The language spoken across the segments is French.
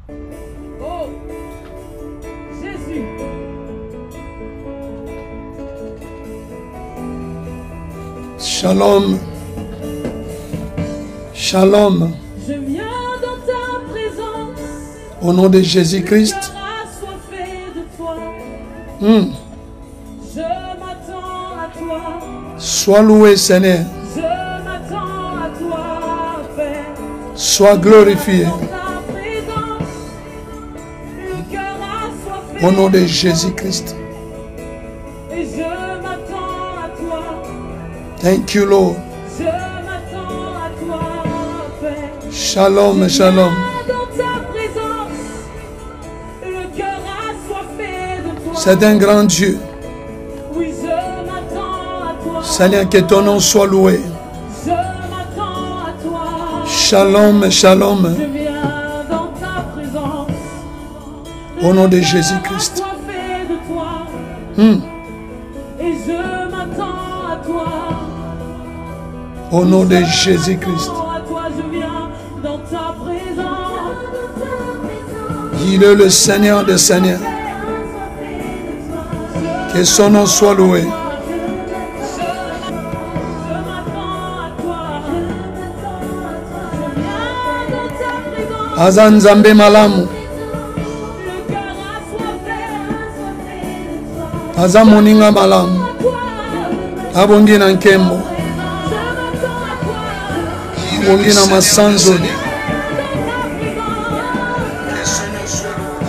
Oh, Jésus. Shalom. Shalom. Je viens dans ta présence. Au nom de Jésus-Christ. Je m'attends à toi. Sois loué, Seigneur. Je m'attends à toi, Père. Sois glorifié. Au nom de Jésus-Christ. Et je m'attends à toi. Thank you, Lord. Je m'attends à toi, Père. Shalom, shalom. C'est un grand Dieu. Oui, je m'attends à toi. Seigneur, que ton nom soit loué. Je m'attends à toi. Shalom, shalom. Je viens dans ta présence. Au nom de Jésus-Christ. Et je m'attends à toi. Au nom de Jésus-Christ. Je viens dans ta présence. Il est le Seigneur des Seigneurs. Que son nom soit loué. Azan Zambé Malamu. Azan Moninga Malamu. Abongi na Nkembo. Abongi na Masanzo.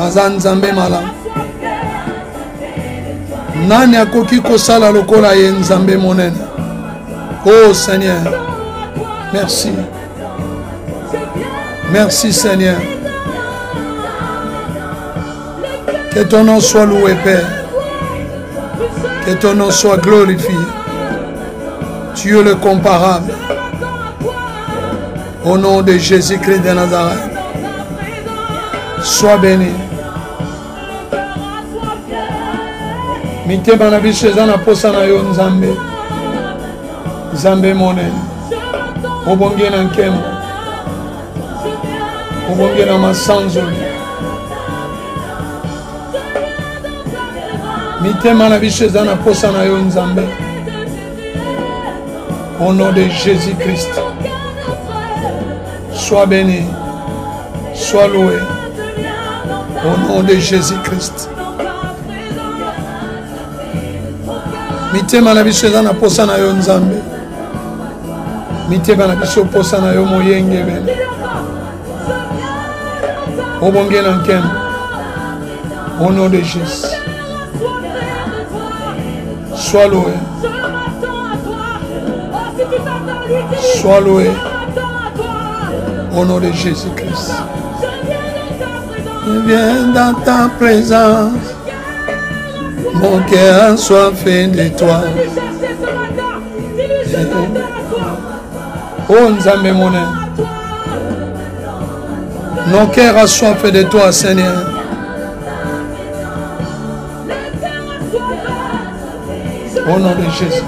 Azan Zambé Malamu. Nani akoki kosala lokola ye Nzambe monene. Oh Seigneur. Merci. Merci Seigneur. Que ton nom soit loué, Père. Que ton nom soit glorifié. Tu es le comparable. Au nom de Jésus-Christ de Nazareth. Sois béni. Mitema na biso eza na posa na yo Nzambe. Nzambe monene. Obongi na nkembo. Obongi na masanzo. Mitema na biso eza na posa na yo Nzambe. Au nom de Jésus-Christ. Sois béni. Sois loué. Au nom de Jésus-Christ. Mitema na biso eza na posa na yo Nzambe. Mitema na biso posa na yo moyenge bene. Obonge na nkembo. Au nom de Jésus. Sois loué. Sois loué. Au nom de Jésus-Christ. Je viens dans ta présence. Mon cœur a soifé de toi. Oh Nzambe mon âme. Nos cœurs a soifé de toi, Seigneur. Au nom de Jésus.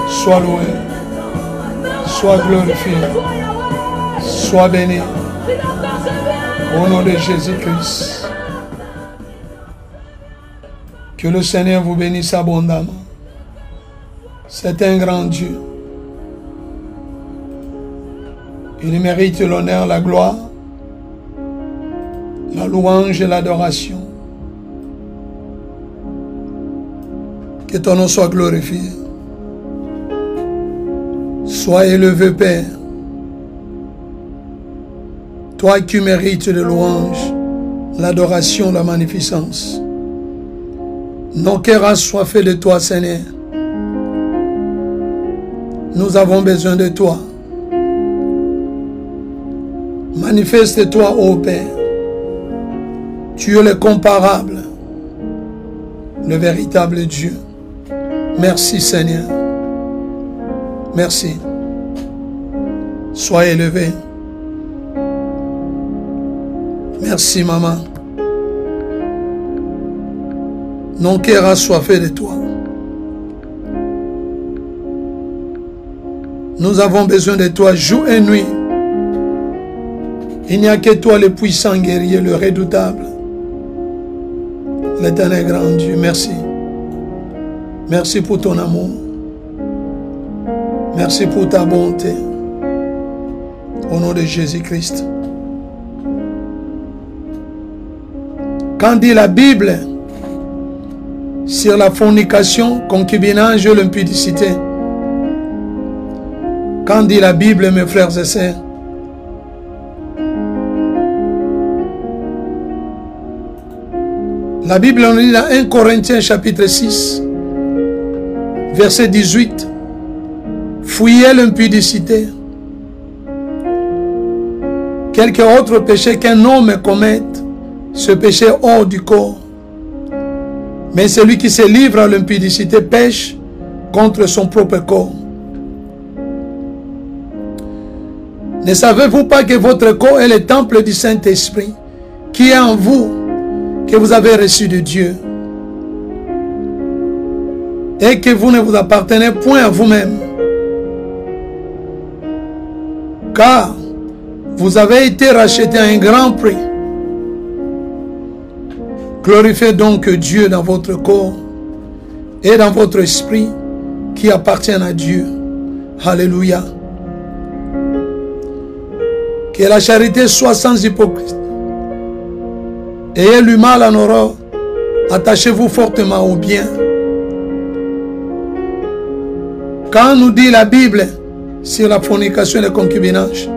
Sois loué. Sois glorifié. Sois béni. Au nom de Jésus-Christ. Que le Seigneur vous bénisse abondamment. C'est un grand Dieu. Il mérite l'honneur, la gloire, la louange et l'adoration. Que ton nom soit glorifié. Sois élevé, Père. Toi qui mérites de louange, l'adoration, la magnificence. Nos cœurs assoiffés de toi, Seigneur. Nous avons besoin de toi. Manifeste-toi, ô Père. Tu es le comparable, le véritable Dieu. Merci, Seigneur. Merci. Sois élevé. Merci, maman. Nos cœurs assoiffés de toi. Nous avons besoin de toi jour et nuit. Il n'y a que toi le puissant guerrier, le redoutable. L'Éternel grand Dieu, merci. Merci pour ton amour. Merci pour ta bonté. Au nom de Jésus-Christ. Quand dit la Bible sur la fornication, concubinage et l'impudicité, quand dit la Bible, mes frères et sœurs, la Bible on lit dans 1 Corinthiens chapitre 6, verset 18. Fuyez l'impudicité. Quelque autre péché qu'un homme commette, ce péché hors du corps. Mais celui qui se livre à l'impudicité pêche contre son propre corps. Ne savez-vous pas que votre corps est le temple du Saint-Esprit qui est en vous, que vous avez reçu de Dieu, et que vous ne vous appartenez point à vous-même, car vous avez été rachetés à un grand prix. Glorifiez donc Dieu dans votre corps et dans votre esprit qui appartiennent à Dieu. Alléluia. Que la charité soit sans hypocrisie. Ayez le mal en horreur. Attachez-vous fortement au bien. Quand nous dit la Bible sur la fornication et le concubinage,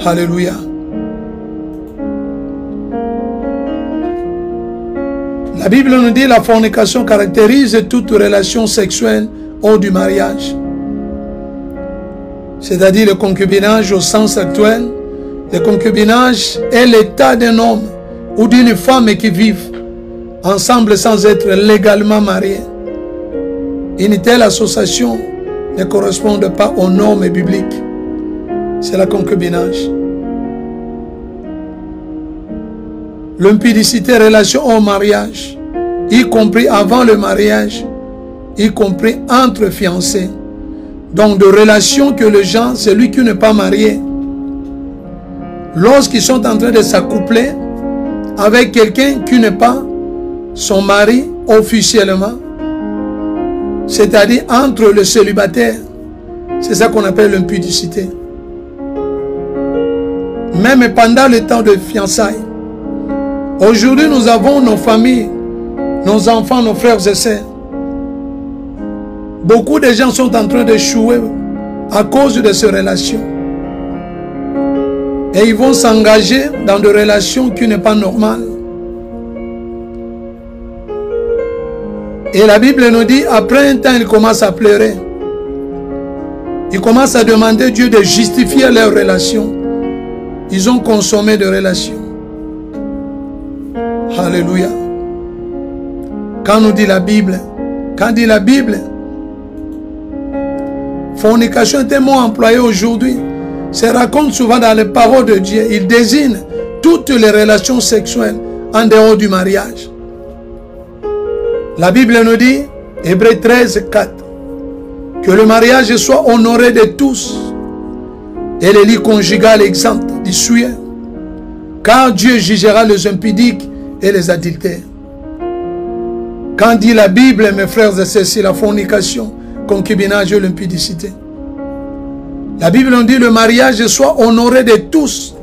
alléluia. La Bible nous dit que la fornication caractérise toute relation sexuelle hors du mariage. C'est-à-dire le concubinage au sens actuel. Le concubinage est l'état d'un homme ou d'une femme qui vivent ensemble sans être légalement mariés. Une telle association ne correspond pas aux normes bibliques. C'est le concubinage. L'impudicité, relation au mariage, y compris avant le mariage, y compris entre fiancés. Donc de relations que les gens, celui qui n'est pas marié, lorsqu'ils sont en train de s'accoupler avec quelqu'un qui n'est pas son mari officiellement, c'est-à-dire entre le célibataire, c'est ça qu'on appelle l'impudicité. Même pendant le temps de fiançailles. Aujourd'hui, nous avons nos familles, nos enfants, nos frères et sœurs. Beaucoup de gens sont en train de échouer à cause de ces relations. Et ils vont s'engager dans des relations qui ne sont pas normales. Et la Bible nous dit, après un temps, ils commencent à pleurer. Ils commencent à demander à Dieu de justifier leurs relations. Ils ont consommé des relations. Alléluia. Quand nous dit la Bible, fornication est un mot employé aujourd'hui. Se raconte souvent dans les paroles de Dieu. Il désigne toutes les relations sexuelles en dehors du mariage. La Bible nous dit, Hébreux 13, 4, que le mariage soit honoré de tous et le lit conjugal exempt du souillure, car Dieu jugera les impudiques et les adultères. Quand dit la Bible, mes frères et sœurs, c'est la fornication, concubinage et l'impudicité. La Bible nous dit le mariage soit honoré de tous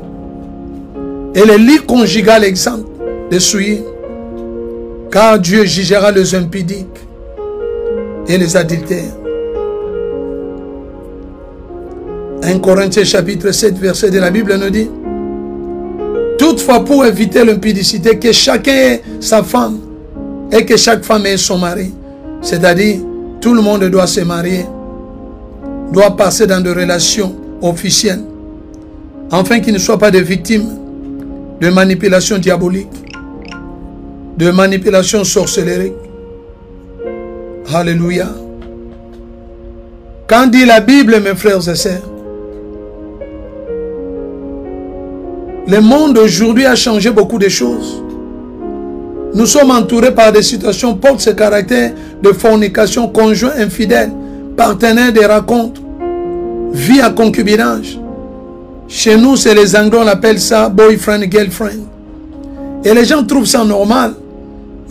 et le lit conjugal exempt de souillure, car Dieu jugera les impudiques et les adultères. 1 Corinthiens chapitre 7 verset de la Bible nous dit, toutefois pour éviter l'impudicité, que chacun ait sa femme et que chaque femme ait son mari. C'est-à-dire, tout le monde doit se marier, doit passer dans des relations officielles, afin qu'il ne soit pas des victimes de manipulation diabolique, de manipulation sorcellerie. Alléluia. Quand dit la Bible, mes frères et sœurs, le monde aujourd'hui a changé beaucoup de choses. Nous sommes entourés par des situations portent ce caractère de fornication, conjoint infidèle, partenaire de rencontres, vie à concubinage. Chez nous, c'est les Anglais, on appelle ça boyfriend, girlfriend. Et les gens trouvent ça normal.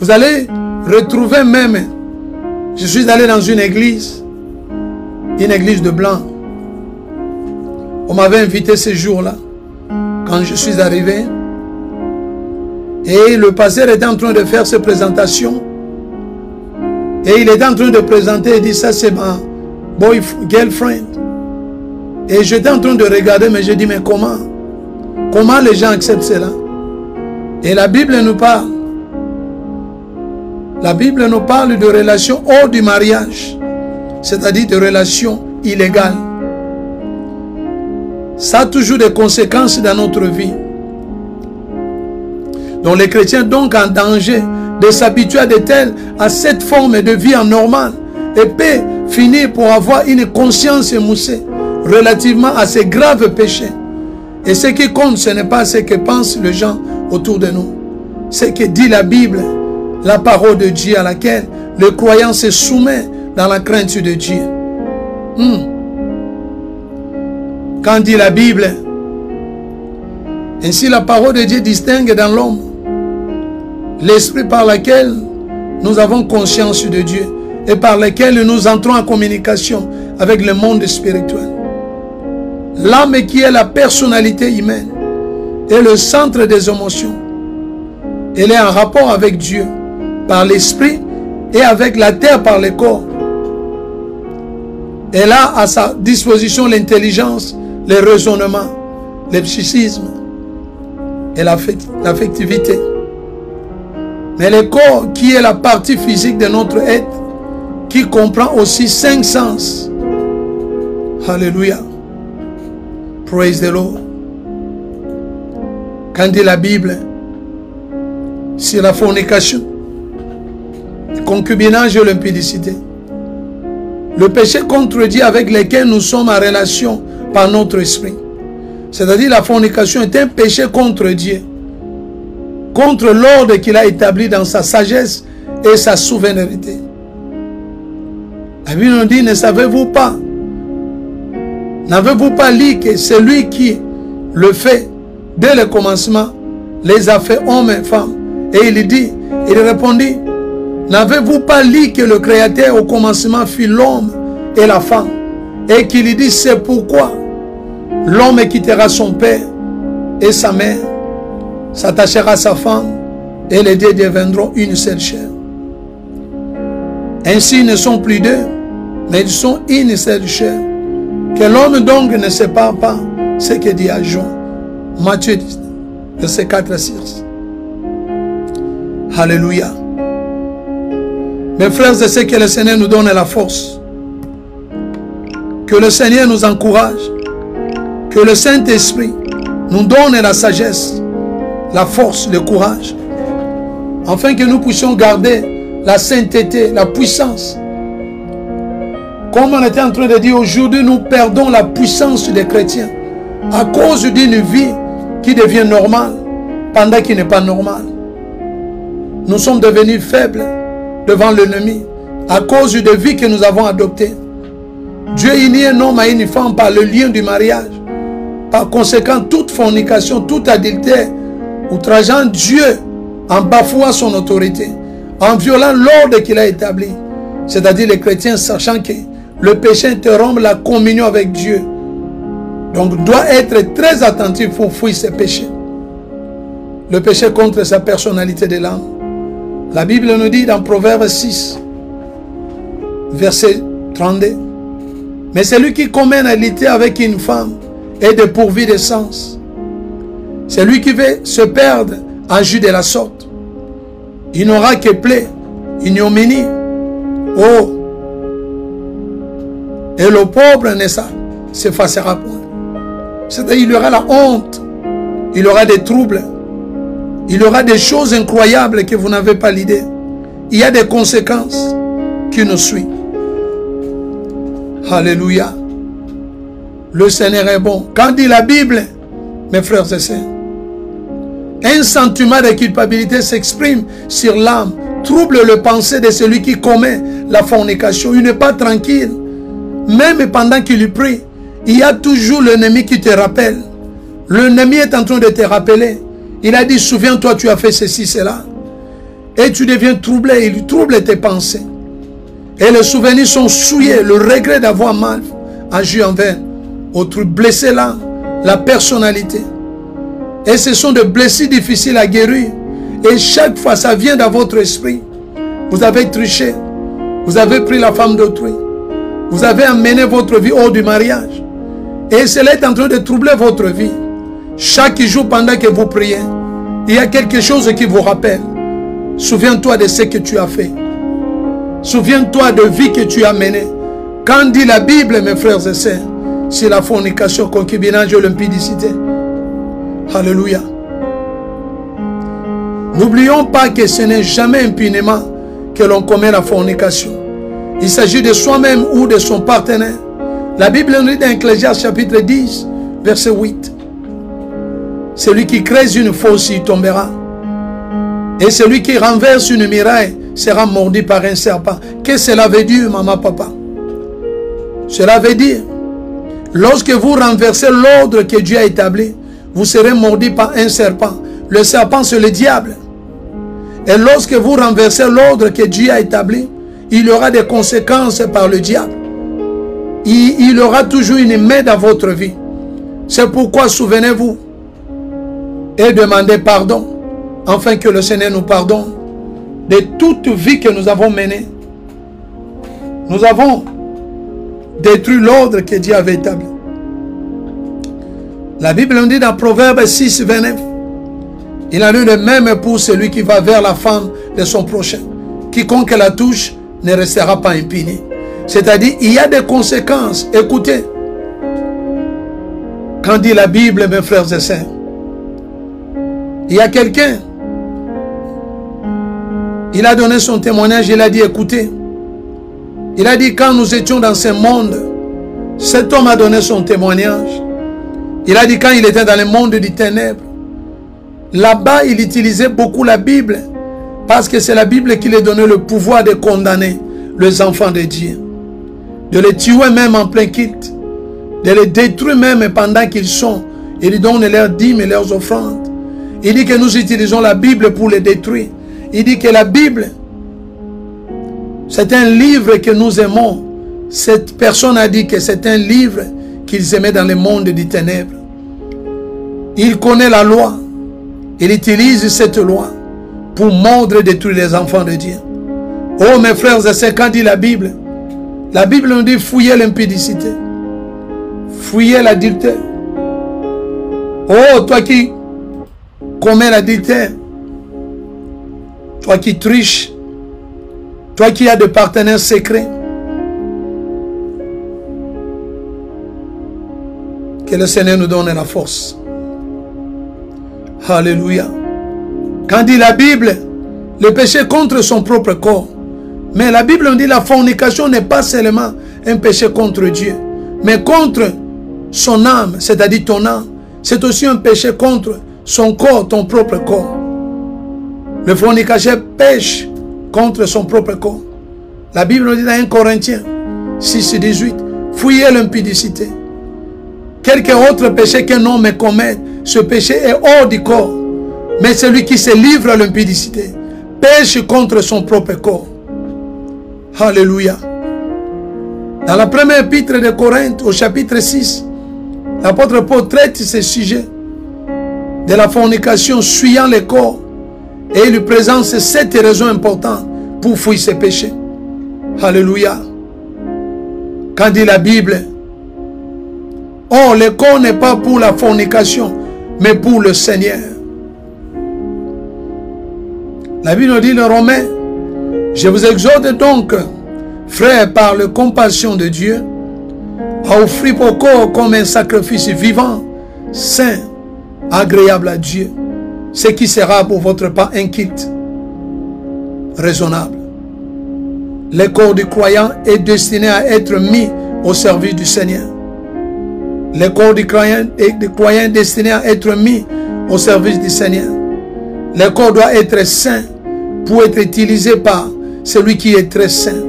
Vous allez retrouver même, je suis allé dans une église de blancs. On m'avait invité ce jour-là, quand je suis arrivé. Et le pasteur était en train de faire ses présentations. Et il était en train de présenter, il dit, ça c'est ma girlfriend. Et j'étais en train de regarder, mais je dis, mais comment? Comment les gens acceptent cela? Et la Bible nous parle. La Bible nous parle de relations hors du mariage, c'est-à-dire de relations illégales. Ça a toujours des conséquences dans notre vie. Donc les chrétiens donc en danger de s'habituer à cette forme de vie anormale et peut finir pour avoir une conscience émoussée relativement à ces graves péchés. Et ce qui compte, ce n'est pas ce que pensent les gens autour de nous. Ce que dit la Bible, la parole de Dieu à laquelle le croyant se soumet dans la crainte de Dieu. Quand dit la Bible, ainsi la parole de Dieu distingue dans l'homme l'esprit par lequel nous avons conscience de Dieu et par lequel nous entrons en communication avec le monde spirituel. L'âme qui est la personnalité humaine est le centre des émotions. Elle est en rapport avec Dieu par l'esprit et avec la terre par le corps. Elle a à sa disposition l'intelligence, le raisonnement, le psychisme et l'affectivité. Mais le corps, qui est la partie physique de notre être, qui comprend aussi 5 sens. Alléluia. Praise the Lord. Quand dit la Bible sur la fornication, le concubinage et l'impudicité, le péché contre Dieu avec lequel nous sommes en relation par notre esprit. C'est-à-dire la fornication est un péché contre Dieu, contre l'ordre qu'il a établi dans sa sagesse et sa souveraineté. La Bible nous dit, ne savez-vous pas, n'avez-vous pas lu que celui qui le fait dès le commencement les a fait hommes et femmes? Et il répondit, n'avez-vous pas lu que le Créateur au commencement fit l'homme et la femme? Et qu'il dit, c'est pourquoi l'homme quittera son père et sa mère, s'attachera à sa femme, et les deux deviendront une seule chair. Ainsi, ils ne sont plus deux, mais ils sont une seule chair. Que l'homme donc ne sépare pas ce que dit à Jean. Matthieu 19, verset 4 à 6. Alléluia. Mes frères et sœurs, que le Seigneur nous donne la force. Que le Seigneur nous encourage. Que le Saint-Esprit nous donne la sagesse, la force, le courage, afin que nous puissions garder la sainteté, la puissance. Comme on était en train de dire aujourd'hui, nous perdons la puissance des chrétiens à cause d'une vie qui devient normale pendant qu'il n'est pas normal. Nous sommes devenus faibles devant l'ennemi à cause de vie que nous avons adoptée. Dieu unit un homme à une femme par le lien du mariage. Par conséquent, toute fornication, tout adultère, outrageant Dieu en bafouant son autorité, en violant l'ordre qu'il a établi. C'est-à-dire les chrétiens sachant que le péché interrompt la communion avec Dieu. Donc doit être très attentif pour fuir ses péchés. Le péché contre sa personnalité de l'âme. La Bible nous dit dans Proverbe 6, verset 32. Mais celui qui commet une adultère avec une femme est dépourvu de sens. Celui qui veut se perdre en jus de la sorte, il n'aura que plaie, ignominie, oh, et le pauvre ne s'effacera point. C'est-à-dire il y aura la honte, il y aura des troubles, il y aura des choses incroyables que vous n'avez pas l'idée. Il y a des conséquences qui nous suivent. Alléluia. Le Seigneur est bon. Quand dit la Bible, mes frères et sœurs, un sentiment de culpabilité s'exprime sur l'âme, trouble le pensée de celui qui commet la fornication. Il n'est pas tranquille. Même pendant qu'il prie, il y a toujours l'ennemi qui te rappelle L'ennemi est en train de te rappeler. Il a dit, souviens-toi, tu as fait ceci, cela. Et tu deviens troublé, il trouble tes pensées. Et les souvenirs sont souillés, le regret d'avoir mal agi envers autrui, blessé là, la personnalité. Et ce sont des blessures difficiles à guérir. Et chaque fois, ça vient dans votre esprit. Vous avez triché, vous avez pris la femme d'autrui, vous avez amené votre vie hors du mariage. Et cela est en train de troubler votre vie. Chaque jour pendant que vous priez, il y a quelque chose qui vous rappelle. Souviens-toi de ce que tu as fait. Souviens-toi de vie que tu as menée. Quand dit la Bible, mes frères et sœurs, c'est la fornication, concubinage et l'impudicité. Alléluia. N'oublions pas que ce n'est jamais impunément que l'on commet la fornication. Il s'agit de soi-même ou de son partenaire. La Bible nous dit dans Ecclésiaste chapitre 10, verset 8. Celui qui creuse une fosse y tombera. Et celui qui renverse une muraille sera mordu par un serpent. Qu'est-ce que cela veut dire, maman, papa? Cela veut dire, lorsque vous renversez l'ordre que Dieu a établi, vous serez mordu par un serpent. Le serpent, c'est le diable. Et lorsque vous renversez l'ordre que Dieu a établi, il y aura des conséquences par le diable. Il y aura toujours une main dans votre vie. C'est pourquoi souvenez-vous et demandez pardon, afin que le Seigneur nous pardonne de toute vie que nous avons menée. Nous avons détruit l'ordre que Dieu avait établi. La Bible nous dit dans Proverbe 6, 29, il en est le même pour celui qui va vers la femme de son prochain. Quiconque la touche ne restera pas impuni. C'est-à-dire, il y a des conséquences. Écoutez, quand dit la Bible, mes frères et sœurs, il y a quelqu'un, il a donné son témoignage, il a dit, écoutez, il a dit, quand nous étions dans ce monde, cet homme a donné son témoignage. Il a dit, quand il était dans le monde des ténèbres, là-bas, il utilisait beaucoup la Bible, parce que c'est la Bible qui lui donnait le pouvoir de condamner les enfants de Dieu, de les tuer même en plein culte, de les détruire même pendant qu'ils sont. Il donne leurs dîmes et leurs offrandes. Il dit que nous utilisons la Bible pour les détruire. Il dit que la Bible, c'est un livre que nous aimons. Cette personne a dit que c'est un livre qu'ils aimaient dans le monde des ténèbres. Il connaît la loi. Il utilise cette loi pour mordre et détruire les enfants de Dieu. Oh mes frères et sœurs, quand dit la Bible nous dit fouillez l'impudicité, fouillez l'adultère. Oh toi qui commets l'adultère, toi qui triches, toi qui as des partenaires secrets, que le Seigneur nous donne la force. Alléluia. Quand dit la Bible, le péché contre son propre corps. Mais la Bible nous dit la fornication n'est pas seulement un péché contre Dieu, mais contre son âme, c'est-à-dire ton âme. C'est aussi un péché contre son corps, ton propre corps. Le fornicateur pêche contre son propre corps. La Bible nous dit dans 1 Corinthiens 6, 18, fouillez l'impudicité. Quelque autre péché qu'un homme commet, ce péché est hors du corps. Mais celui qui se livre à l'impudicité pêche contre son propre corps. Alléluia. Dans la première épître de Corinthe, au chapitre 6, l'apôtre Paul traite ce sujet de la fornication souillant le corps. Et il lui présente 7 raisons importantes pour fuir ses péchés. Alléluia. Quand dit la Bible, oh, le corps n'est pas pour la fornication, mais pour le Seigneur. La Bible nous dit dans Romains, je vous exhorte donc, frères, par la compassion de Dieu, à offrir vos corps comme un sacrifice vivant, saint, agréable à Dieu, ce qui sera pour votre part un culte raisonnable. Le corps du croyant est destiné à être mis au service du Seigneur. Le corps du croyant est destiné à être mis au service du Seigneur. Le corps doit être saint pour être utilisé par celui qui est très saint.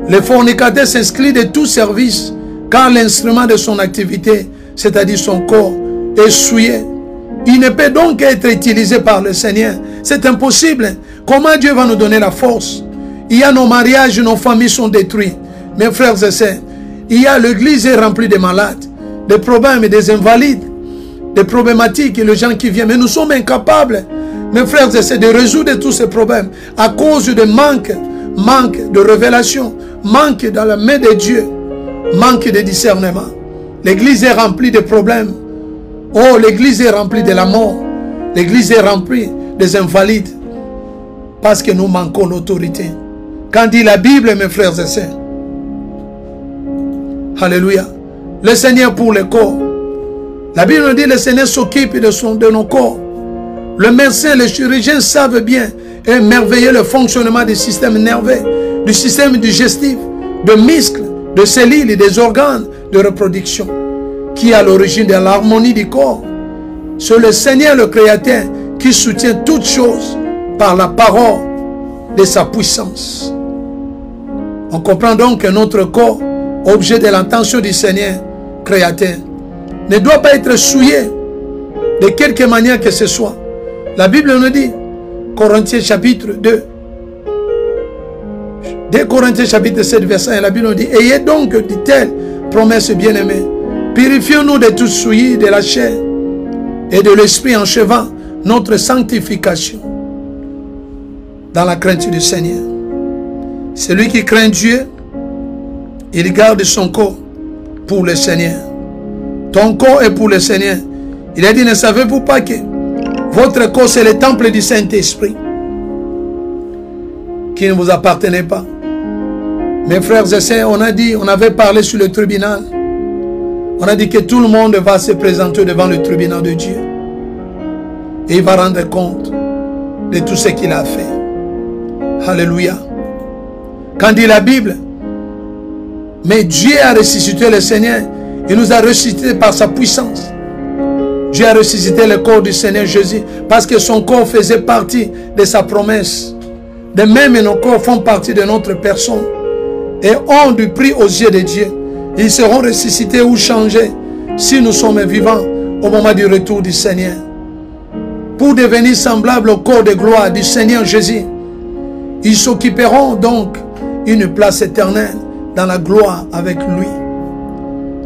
Le fornicateur s'inscrit de tout service car l'instrument de son activité, c'est-à-dire son corps, est souillé. Il ne peut donc être utilisé par le Seigneur. C'est impossible. Comment Dieu va nous donner la force? Il y a nos mariages, nos familles sont détruites. Mes frères et sœurs, il y a l'église est remplie de malades, des problèmes et des invalides, des problématiques et les gens qui viennent. Mais nous sommes incapables, mes frères et sœurs, de résoudre tous ces problèmes à cause de manque de révélation, manque dans la main de Dieu, manque de discernement. L'église est remplie de problèmes. Oh, l'église est remplie de la mort. L'église est remplie des invalides. Parce que nous manquons l'autorité. Quand dit la Bible, mes frères et sœurs. Alléluia. Le Seigneur pour le corps. La Bible nous dit le Seigneur s'occupe de nos corps. Le médecin, les chirurgiens savent bien et merveilleux le fonctionnement du système nerveux, du système digestif, de muscles, de cellules et des organes de reproduction qui est à l'origine de l'harmonie du corps. C'est le Seigneur, le Créateur, qui soutient toutes choses par la parole de sa puissance. On comprend donc que notre corps, objet de l'intention du Seigneur, Créateur, ne doit pas être souillé de quelque manière que ce soit. La Bible nous dit, Corinthiens chapitre 2, 2 Corinthiens chapitre 7, verset 1, la Bible nous dit, ayez donc de telles promesses bien-aimées. Purifions-nous de toute souillie de la chair et de l'esprit, enchevant notre sanctification dans la crainte du Seigneur. Celui qui craint Dieu, il garde son corps pour le Seigneur. Ton corps est pour le Seigneur. Il a dit, ne savez-vous pas que votre corps c'est le temple du Saint-Esprit qui ne vous appartenait pas? Mes frères et sœurs, on avait parlé sur le tribunal. On a dit que tout le monde va se présenter devant le tribunal de Dieu. Et il va rendre compte de tout ce qu'il a fait. Alléluia. Quand dit la Bible, mais Dieu a ressuscité le Seigneur. Il nous a ressuscité par sa puissance. Dieu a ressuscité le corps du Seigneur Jésus parce que son corps faisait partie de sa promesse. De même, nos corps font partie de notre personne et ont du prix aux yeux de Dieu. Ils seront ressuscités ou changés si nous sommes vivants au moment du retour du Seigneur. Pour devenir semblables au corps de gloire du Seigneur Jésus, ils s'occuperont donc une place éternelle dans la gloire avec lui.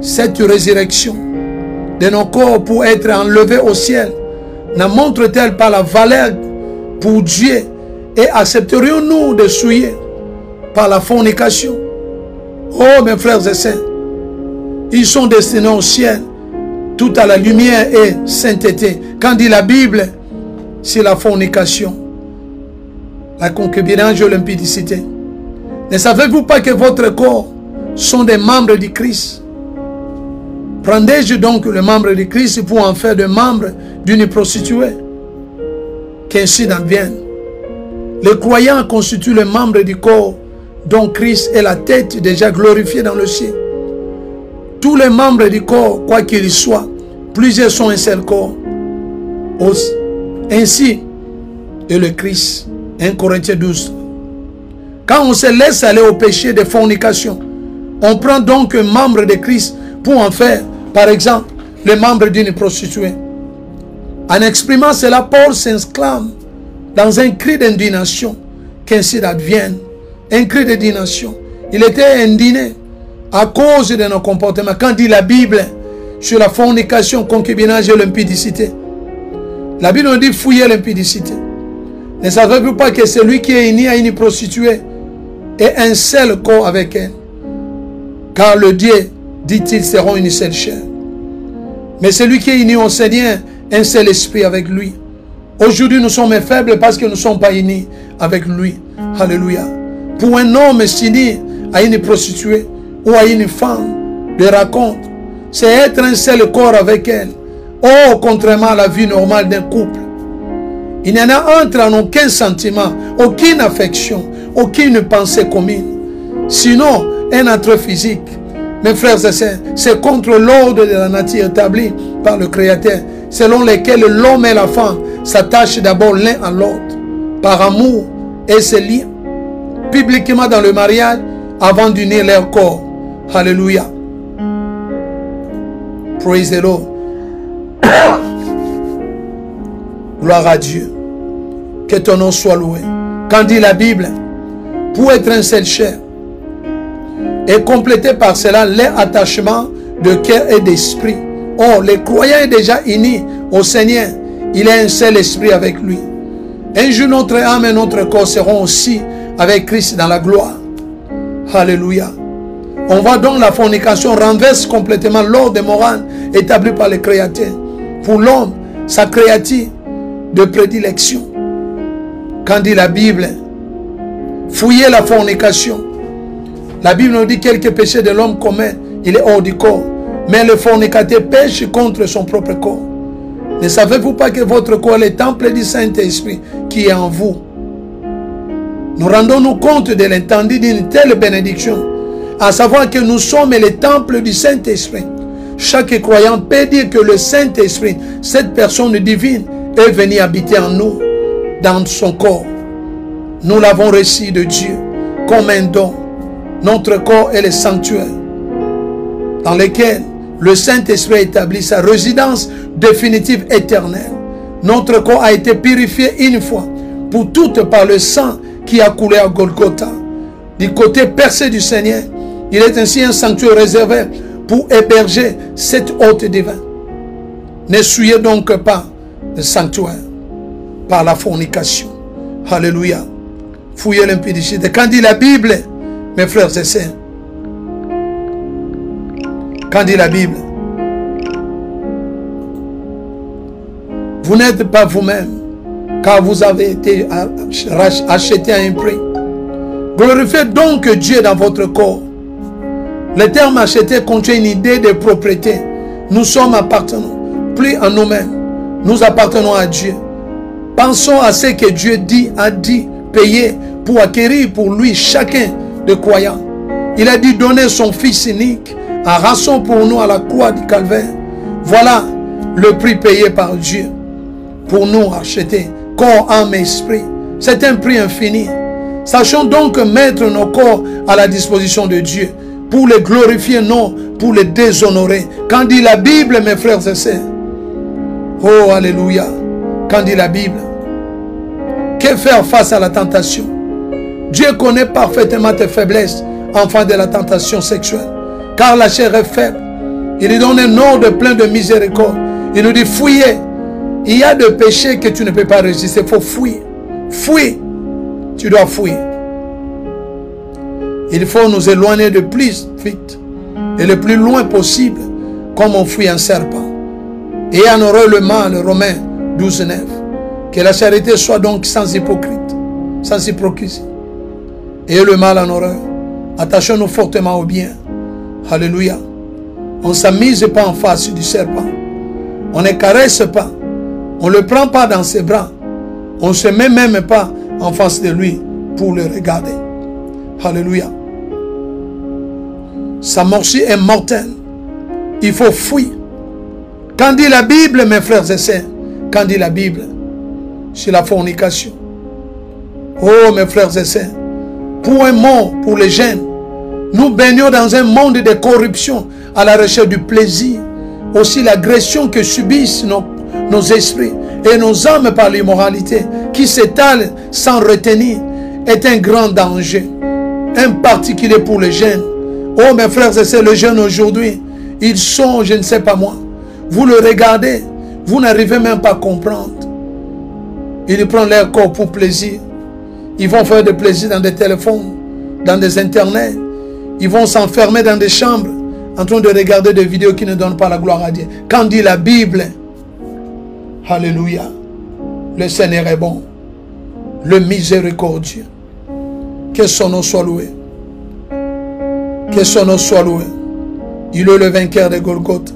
Cette résurrection de nos corps pour être enlevés au ciel ne montre-t-elle pas la valeur pour Dieu et accepterions-nous de souiller par la fornication? Oh mes frères et sœurs, ils sont destinés au ciel, tout à la lumière et sainteté. Quand dit la Bible, c'est la fornication, la concubinage et l'impudicité. Ne savez-vous pas que votre corps sont des membres du Christ? Prendrai-je donc le membre du Christ pour en faire des membres d'une prostituée? Qu'ainsi n'advienne. Les croyants constituent les membres du corps dont Christ est la tête déjà glorifiée dans le ciel. Tous les membres du corps, quoi qu'ils soient, plusieurs sont un seul corps. Ainsi est le Christ. 1 Corinthiens 12. Quand on se laisse aller au péché de fornication, on prend donc un membre de Christ pour en faire, par exemple, le membre d'une prostituée. En exprimant cela, Paul s'exclame dans un cri d'indignation qu'ainsi advienne. Un cri d'indignation. Il était indigné à cause de nos comportements. Quand dit la Bible sur la fornication, concubinage et l'impudicité, la Bible nous dit fouiller l'impudicité. Ne savez-vous pas que celui qui est uni à une prostituée est un seul corps avec elle? Car le Dieu, dit-il, seront une seule chair. Mais celui qui est uni au Seigneur, un seul esprit avec lui. Aujourd'hui, nous sommes faibles parce que nous ne sommes pas unis avec lui. Alléluia. Pour un homme s'unir à une prostituée ou à une femme de raconte, c'est être un seul corps avec elle. Oh, contrairement à la vie normale d'un couple. Il n'y en a entre en aucun sentiment, aucune affection, aucune pensée commune. Sinon, un être physique. Mes frères et sœurs, c'est contre l'ordre de la nature établi par le Créateur, selon lequel l'homme et la femme s'attachent d'abord l'un à l'autre, par amour, et se lient publiquement dans le mariage avant d'unir leur corps. Alléluia. Praise the Lord. Gloire à Dieu. Que ton nom soit loué. Quand dit la Bible, pour être un seul chair, et compléter par cela leur attachement de cœur et d'esprit. Or, les croyants est déjà unis au Seigneur. Il est un seul esprit avec lui. Un jour, notre âme et notre corps seront aussi avec Christ dans la gloire. Alléluia. On voit donc la fornication renverse complètement l'ordre moral établi par le Créateur. Pour l'homme, sa créature de prédilection. Quand dit la Bible, fouillez la fornication. La Bible nous dit quelques péchés de l'homme commun, il est hors du corps. Mais le fornicateur pêche contre son propre corps. Ne savez-vous pas que votre corps est le temple du Saint-Esprit qui est en vous? Nous rendons-nous compte de l'étendue d'une telle bénédiction, à savoir que nous sommes le temple du Saint-Esprit. Chaque croyant peut dire que le Saint-Esprit, cette personne divine, est venue habiter en nous, dans son corps. Nous l'avons reçu de Dieu comme un don. Notre corps est le sanctuaire dans lequel le Saint-Esprit établit sa résidence définitive éternelle. Notre corps a été purifié une fois pour toutes par le sang qui a coulé à Golgotha. Du côté percé du Seigneur, il est ainsi un sanctuaire réservé pour héberger cet hôte divin. Ne souillez donc pas le sanctuaire par la fornication. Alléluia. Fouillez l'impudicité. Quand dit la Bible, mes frères et sœurs, quand dit la Bible, vous n'êtes pas vous-même, car vous avez été acheté à un prix. Glorifiez donc Dieu dans votre corps. Le terme acheté contient une idée de propriété. Nous sommes appartenants, plus à nous-mêmes. Nous appartenons à Dieu. Pensons à ce que Dieu a dit, payer pour acquérir pour lui chacun de croyants. Il a dit donner son Fils unique en rançon pour nous à la croix du Calvaire. Voilà le prix payé par Dieu pour nous acheter corps, âme et esprit. C'est un prix infini. Sachons donc mettre nos corps à la disposition de Dieu pour les glorifier, non pour les déshonorer. Quand dit la Bible, mes frères et sœurs, oh alléluia, quand dit la Bible, que faire face à la tentation? Dieu connaît parfaitement tes faiblesses, enfant de la tentation sexuelle, car la chair est faible. Il lui donne un ordre plein de miséricorde. Il nous dit fouillez. Il y a des péchés que tu ne peux pas résister. Il faut fouiller. Fouille. Tu dois fouiller. Il faut nous éloigner de plus vite et le plus loin possible, comme on fouille un serpent. Et en horreur le mal, Romains 12, 9. Que la charité soit donc sans hypocrisie. Et le mal en horreur. Attachons-nous fortement au bien. Alléluia. On ne s'amise pas en face du serpent. On ne caresse pas. On ne le prend pas dans ses bras. On ne se met même pas en face de lui pour le regarder. Alléluia. Sa morsure est mortelle. Il faut fuir. Quand dit la Bible, mes frères et sœurs, quand dit la Bible, c'est la fornication. Oh, mes frères et sœurs, pour un mot, pour les jeunes, nous baignons dans un monde de corruption à la recherche du plaisir. Aussi l'agression que subissent nos esprits et nos âmes par l'immoralité qui s'étale sans retenir est un grand danger. Un particulier pour les jeunes. Oh mes frères et sœurs, les jeunes aujourd'hui, ils sont, je ne sais pas moi, vous le regardez, vous n'arrivez même pas à comprendre. Ils prennent leur corps pour plaisir. Ils vont faire des plaisirs dans des téléphones, dans des internets. Ils vont s'enfermer dans des chambres en train de regarder des vidéos qui ne donnent pas la gloire à Dieu. Quand dit la Bible, alléluia, le Seigneur est bon, le miséricordieux. Que son nom soit loué. Que son nom soit loué. Il est le vainqueur de Golgotha.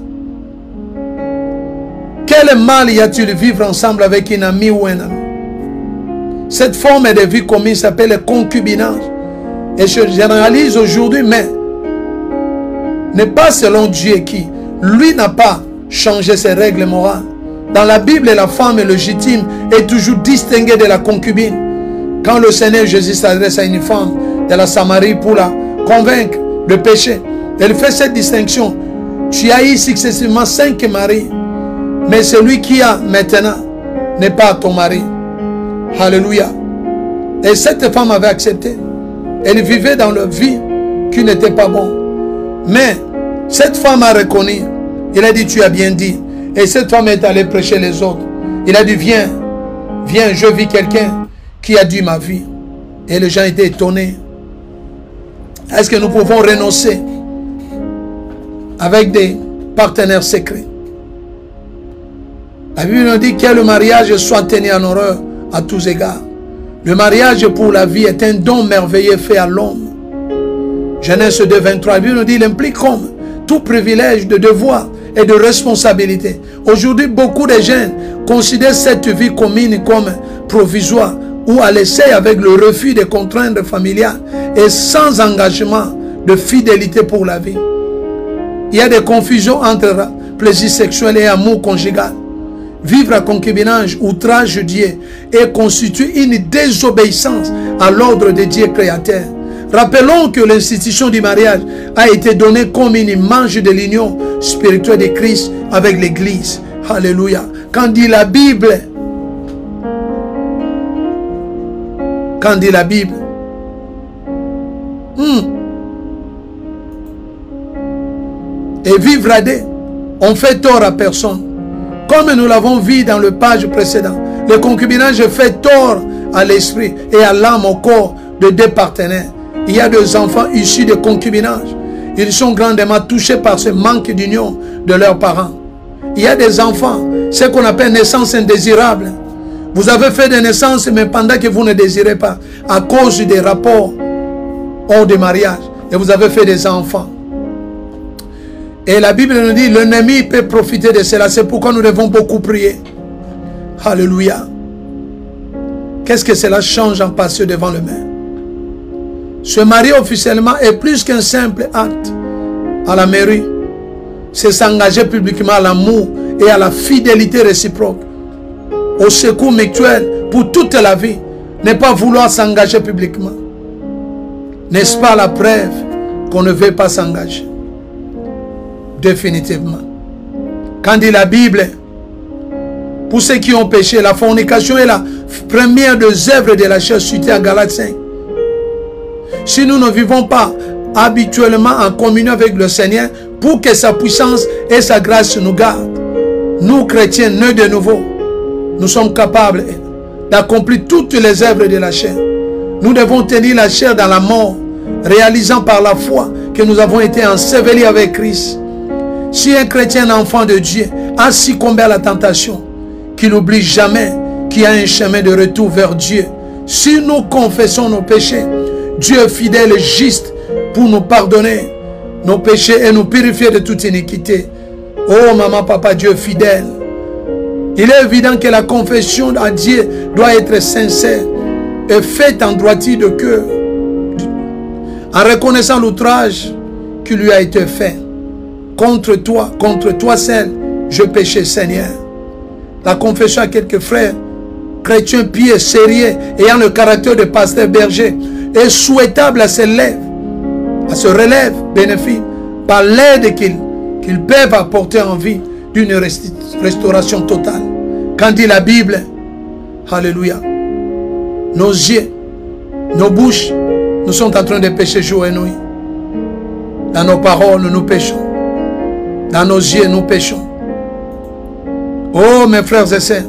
Quel mal y a-t-il de vivre ensemble avec une amie ou un ami? Cette forme de vie commune s'appelle le concubinage. Et je généralise aujourd'hui, mais n'est pas selon Dieu qui, lui, n'a pas changé ses règles morales. Dans la Bible, la femme légitime est toujours distinguée de la concubine. Quand le Seigneur Jésus s'adresse à une femme de la Samarie pour la convaincre de péché, elle fait cette distinction. Tu as eu successivement 5 maris, mais celui qui a maintenant n'est pas ton mari. Alléluia. Et cette femme avait accepté. Elle vivait dans leur vie qui n'était pas bon. Mais cette femme a reconnu. Il a dit, tu as bien dit. Et cette femme est allée prêcher les autres. Il a dit, viens, viens, je vis quelqu'un qui a dû ma vie. Et les gens étaient étonnés. Est-ce que nous pouvons renoncer avec des partenaires secrets? La Bible nous dit que le mariage soit tenu en horreur à tous égards. Le mariage pour la vie est un don merveilleux fait à l'homme. Genèse 2, 23, la Bible nous dit, il implique comme tout privilège de devoir et de responsabilité. Aujourd'hui, beaucoup de jeunes considèrent cette vie commune comme provisoire ou à l'essai avec le refus des contraintes familiales et sans engagement de fidélité pour la vie. Il y a des confusions entre plaisir sexuel et amour conjugal. Vivre à concubinage, outrage Dieu et constitue une désobéissance à l'ordre de Dieu créateur. Rappelons que l'institution du mariage a été donnée comme une image de l'union spirituelle de Christ avec l'Église. Alléluia. Quand dit la Bible, et vivre à deux, on fait tort à personne. Comme nous l'avons vu dans le page précédent, le concubinage fait tort à l'esprit et à l'âme, au corps de deux partenaires. Il y a des enfants issus de concubinage. Ils sont grandement touchés par ce manque d'union de leurs parents. Il y a des enfants, ce qu'on appelle naissance indésirable. Vous avez fait des naissances, mais pendant que vous ne désirez pas, à cause des rapports hors de mariage, et vous avez fait des enfants. Et la Bible nous dit, l'ennemi peut profiter de cela. C'est pourquoi nous devons beaucoup prier. Alléluia. Qu'est-ce que cela change en passant devant le maire? Se marier officiellement est plus qu'un simple acte à la mairie. C'est s'engager publiquement à l'amour et à la fidélité réciproque, au secours mutuel pour toute la vie. Ne pas vouloir s'engager publiquement. N'est-ce pas la preuve qu'on ne veut pas s'engager? Définitivement. Quand dit la Bible, pour ceux qui ont péché, la fornication est la première des œuvres de la chair, citée à Galates 5. Si nous ne vivons pas habituellement en communion avec le Seigneur, pour que sa puissance et sa grâce nous gardent, nous chrétiens nés de nouveau, nous sommes capables d'accomplir toutes les œuvres de la chair. Nous devons tenir la chair dans la mort, réalisant par la foi que nous avons été ensevelis avec Christ. Si un chrétien enfant de Dieu a succombé à la tentation, qu'il n'oublie jamais qu'il y a un chemin de retour vers Dieu. Si nous confessons nos péchés, Dieu est fidèle et juste pour nous pardonner nos péchés et nous purifier de toute iniquité. Oh maman, papa, Dieu est fidèle. Il est évident que la confession à Dieu doit être sincère et faite en droiture de cœur, en reconnaissant l'outrage qui lui a été fait. Contre toi seul, je péchais, Seigneur. La confession à quelques frères, chrétiens pieux, sérieux, ayant le caractère de pasteur berger, est souhaitable à se relève bénéfique par l'aide qu'ils peuvent apporter en vie d'une restauration totale. Quand dit la Bible, alléluia, nos yeux, nos bouches, nous sommes en train de pécher jour et nuit. Dans nos paroles, nous péchons. Dans nos yeux, nous péchons. Oh, mes frères et sœurs,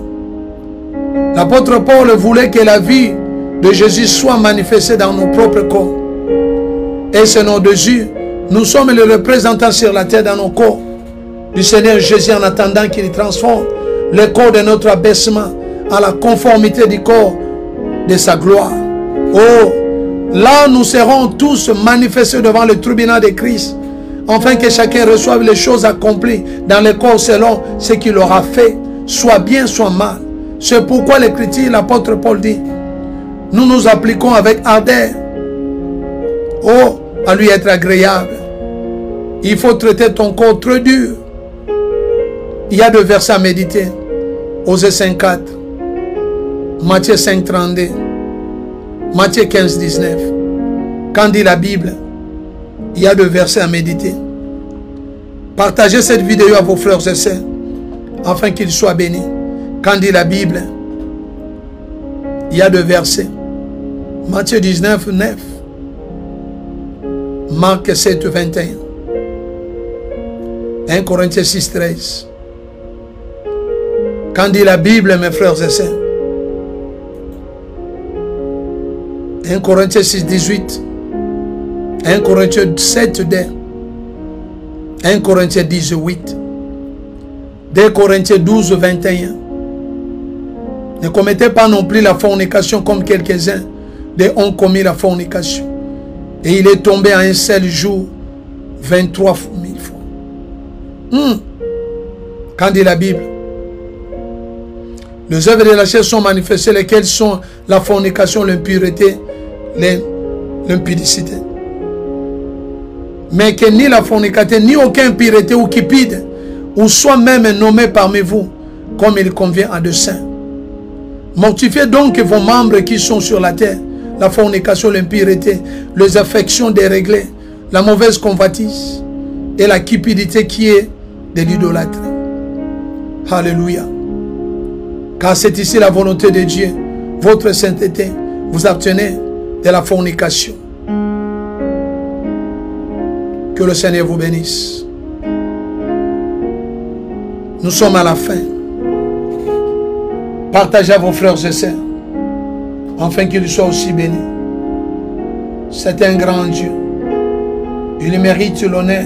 l'apôtre Paul voulait que la vie de Jésus soit manifestée dans nos propres corps. Et ce nom de Jésus, nous sommes les représentants sur la terre dans nos corps du Seigneur Jésus, en attendant qu'il transforme le corps de notre abaissement à la conformité du corps de sa gloire. Oh, là nous serons tous manifestés devant le tribunal de Christ, afin que chacun reçoive les choses accomplies dans le corps selon ce qu'il aura fait, soit bien, soit mal. C'est pourquoi l'Écriture, l'apôtre Paul dit, nous nous appliquons avec ardeur, oh, à lui être agréable. Il faut traiter ton corps très dur. Il y a deux versets à méditer. Osée 5:4, Matthieu 5:32, Matthieu 15:19. Quand dit la Bible, il y a deux versets à méditer. Partagez cette vidéo à vos frères et sœurs, afin qu'ils soient bénis. Quand dit la Bible, Il y a 2 versets. Matthieu 19, 9. Marc 7, 21. 1 Corinthiens 6, 13. Quand dit la Bible, mes frères et sœurs? 1 Corinthiens 6, 18. 1 Corinthiens 7, 2. 1 Corinthiens 10, 8. 2 Corinthiens 12, 21. Ne commettez pas non plus la fornication comme quelques-uns ont commis la fornication. Et il est tombé en un seul jour 23 000 fois. Quand dit la Bible, les œuvres de la chair sont manifestées, lesquelles sont la fornication, l'impureté, l'impudicité. Mais que ni la fornication, ni aucune impureté ou cupide, ou soit même nommé parmi vous, comme il convient à de saints. Mortifiez donc vos membres qui sont sur la terre, la fornication, l'impureté, les affections déréglées, la mauvaise convoitise et la cupidité qui est de l'idolâtrie. Alléluia. Car c'est ici la volonté de Dieu, votre sainteté. Vous abstenez de la fornication. Que le Seigneur vous bénisse. Nous sommes à la fin. Partagez à vos frères et sœurs, afin qu'ils soient aussi bénis. C'est un grand Dieu. Il mérite l'honneur,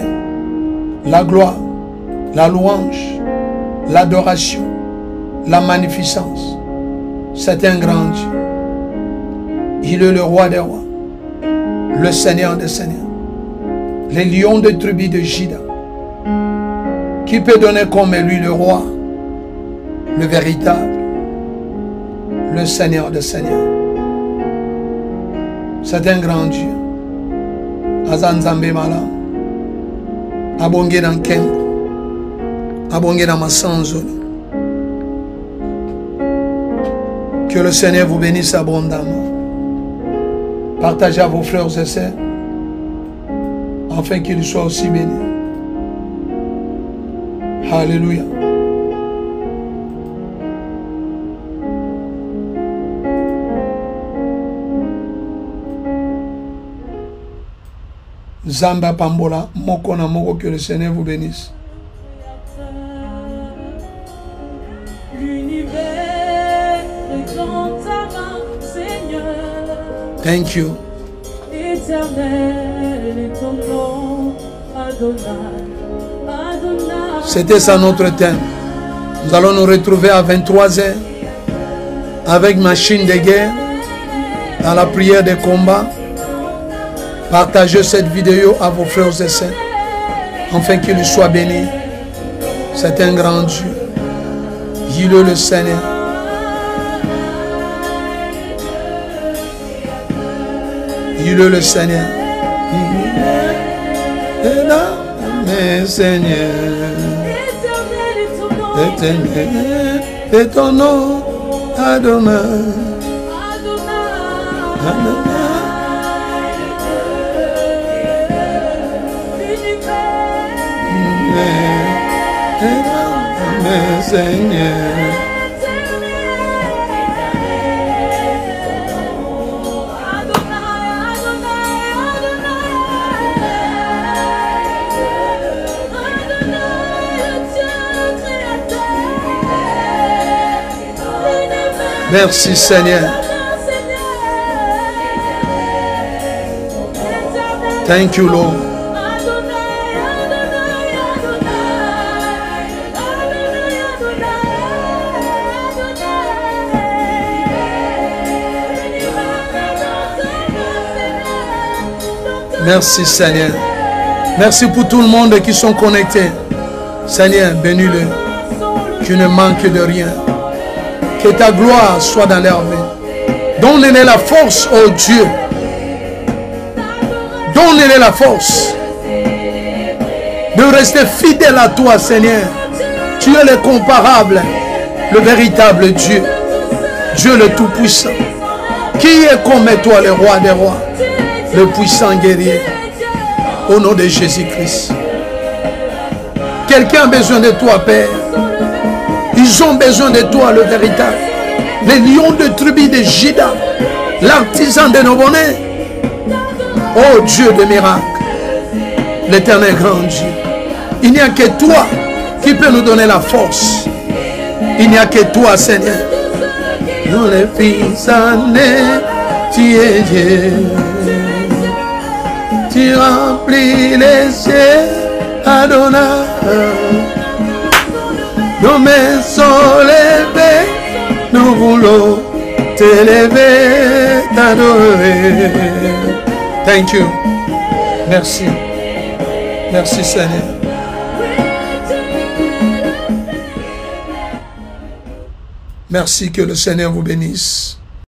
la gloire, la louange, l'adoration, la magnificence. C'est un grand Dieu. Il est le roi des rois, le Seigneur des seigneurs, les lions de tribu de Juda. Qui peut donner comme lui le roi, le véritable, le Seigneur des seigneurs. C'est un grand Dieu. Azanzambe Mala, abongé dans Kembo, abongé dans Massanzolo. Que le Seigneur vous bénisse abondamment. Partagez à vos frères et sœurs, afin qu'ils soient aussi bénis. Alléluia. Zamba Pambola, Moko na Moko, que le Seigneur vous bénisse. L'univers est dans ta main, Seigneur. Thank you. Éternel est ton nom, Adonai. Adonai. C'était ça notre thème. Nous allons nous retrouver à 23h avec machine de guerre dans la prière des combats. Partagez cette vidéo à vos frères et sœurs, afin qu'ils soient bénis. C'est un grand Dieu. Il est le Seigneur. Il est le Seigneur. Il est là, mais Seigneur. Éternel est ton nom, Adonai. Adonai. Seigneur. Merci Seigneur. Thank you Lord. Merci Seigneur. Merci pour tout le monde qui sont connectés. Seigneur, bénis-le. Tu ne manques de rien. Que ta gloire soit dans leur vie. Donne-les la force, oh Dieu. Donne-les la force de rester fidèle à toi, Seigneur. Tu es le comparable, le véritable Dieu. Dieu le Tout-Puissant. Qui est comme toi, le roi des rois, le puissant guerrier, au nom de Jésus-Christ. Quelqu'un a besoin de toi, Père. Ils ont besoin de toi, le véritable. le lion de tribu de Juda, l'artisan de nos bonnets. Oh Dieu de miracles, l'Éternel grand Dieu. Il n'y a que toi qui peux nous donner la force. Il n'y a que toi, Seigneur. Nous les fils années, tu es Dieu. Tu remplis les cieux, Adonai. Nos mains sont levées, nous voulons t'élever, t'adorer. Thank you. Merci. Merci Seigneur. Merci, que le Seigneur vous bénisse.